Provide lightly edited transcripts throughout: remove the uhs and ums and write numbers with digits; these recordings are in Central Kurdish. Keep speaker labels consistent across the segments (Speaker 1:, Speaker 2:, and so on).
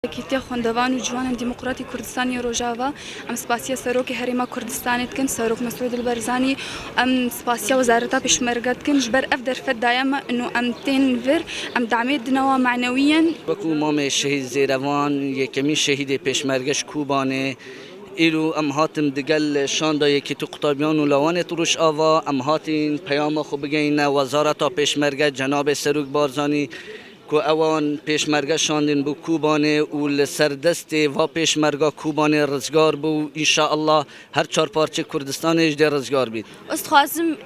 Speaker 1: کیتیا خوندوان و جوان دموکراتی کردستانی روجاوا ام سپاسیا سروک هریما کردستانت کن سروک مسعود البرزانی ام سپاسیا وزارتا بشمرگت کن جبر افدر فد دایما انه ام تنفر ام دعمت دنوا معنويا
Speaker 2: وكو مام الشهيد زيروان يكمي شهيد بشمرگش كوبانه ایرو ام هاتم دگل شاندا یکی تو قطابیان و لوان تروش آوا ام هاتین پیام خوب بگین وزارتا پیشمرگه جناب سروک بارزانی که اوان پیشمرگه شاندین بو کوبانه و لسردست و پیشمرگه کوبانه رزگار بو انشاءالله هر چار پارچه کردستان اجده رزگار بید
Speaker 3: استخوازم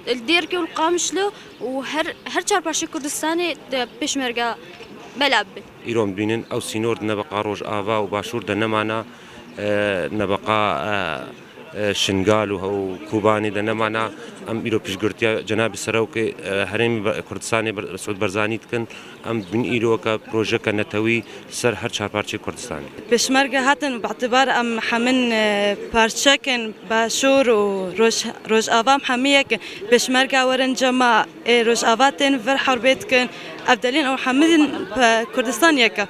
Speaker 3: الدير كي والقامشلو وهر چار پارچه کردستان پیشمرگه بلعب
Speaker 4: ایران بینن او سینور نبقى روج آوا و باشور دنمانا نبقى شنغال و كوباني ده نمانا ام ايرو بيشغرتيا جناب سروك هرم كردستان سعود برزاني تكن ام بن ايرو كا بروجيكت نتوي سر هر چهار پارچه كردستان
Speaker 5: بشمرگه هاتن باعتبار ام حمن پارچكن باشور و روج آوام حميك بشمرگه ورن جما روج آواتن فر حربتكن افدلين او حمدن كردستان يكا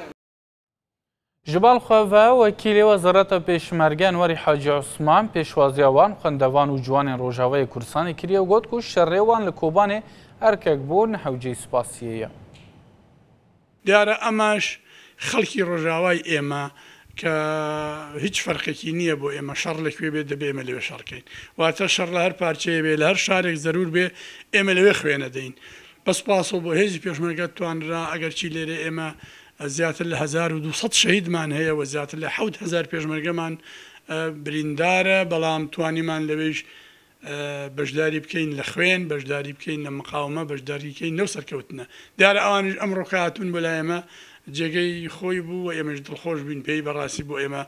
Speaker 6: جبال خواه وکیل وزارت پیشمرگه انوری حاجی عثمان پیشوازیوان خوندوان و جوان روجاوای کردستان کریه و گوت که شرریوان لکوبان ارکک بون حوجی سپاسیه
Speaker 7: دیاره اماش خلکی روجاوای ایما که هیچ فرقی نیه بو ایما شر لکوی بید دبی ایما لوی شر کن و تا شر لهر پارچه بی لهر شارک ضرور بی ایما لوی خوینه دین بس پاسو بو هیچ پیشمرگه توان را اگر چی لیره ایما زیاتر ل 1200 شهید مان هەیە و زیاتر ل 7000 پێشمەرگەمان بریندارە بەڵام توانیمان لەوێش بەشداری بکەین لە خوێن بەشداری بکەین لە مقاومە بەشداری بکەین لەو سەرکەوتنە دیارە ئەوانش ئەمڕۆ کاتون بۆ لای ئێمە جێگەی خۆی بوو و ئێمەش دڵخۆش بووین پێی بەڕاستی بۆ ئێمە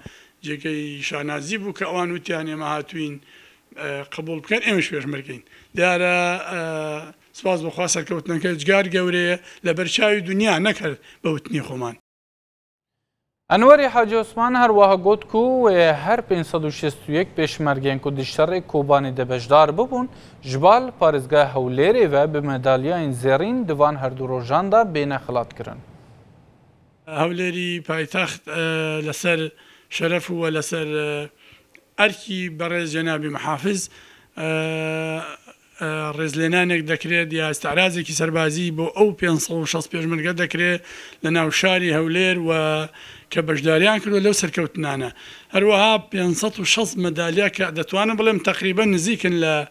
Speaker 7: جێگەی شانازی بوو کە ئەوان وتیان ئێمە هاتوین قبول بکەن ئێمەش پێشمەرگەین دیارە سپاس بخوا سەرکەوتنەکە جگار گەورەیە لە بەرچاوی دنیا نەکرد بەوتنی خۆمان
Speaker 6: انوری حاجی عثمان هەروەها گوت کو هەر 561 پێشمەرگەیان کوردیشەڕێ کۆبانی دەبەشدار ببوون ژبال پارێزگای هەولێرێ و بە مێدالیایان زێڕین دیوان هەردوو ڕۆژاندا بێنە خڵاتکردن
Speaker 7: هەولێری پایتەخت لەسەر شەرەف و لەسەر ئەرکی بەڕێز جەنابی محافز ڕێزلێنانێک دەکرێت یا ئەستعرازێکی سەربازی بۆ ئەو 560 پێشمەرگە دەکرێت لە ناو شاری هەولێر و کە بەشداریان کردو لەو سەرکەوتنانە هەروەها 560 مەدالیا کە دەتوانم بڵێم تقریبا نزیکن لە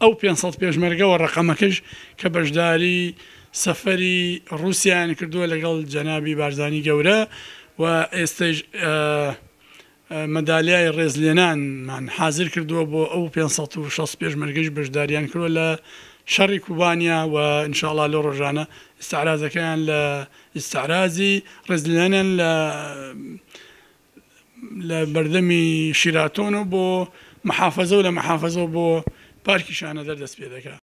Speaker 7: ئەو 500 پێشمەرگەوە ڕقەمەکەش کە بەشداری سەفەری رووسیان کردووە لەگەڵ جەنابی بارزانی گەورە و ئێستش مەدالیای ڕێزلێنانمان حاضر کردووە بۆ ئەو 560 پێشمەرگەش بەشداریان کردووە لە شەڕی کوبانیا و ئینشاءڵڵا لەو ڕۆژانە ئستعرازەکەیان لە ئستعرازی ڕێزلێنان لە بەردەمی شیراتۆن و بۆ محافەزە و لە محافەزە بۆ پارکی شانە دەردەست پێ دەکات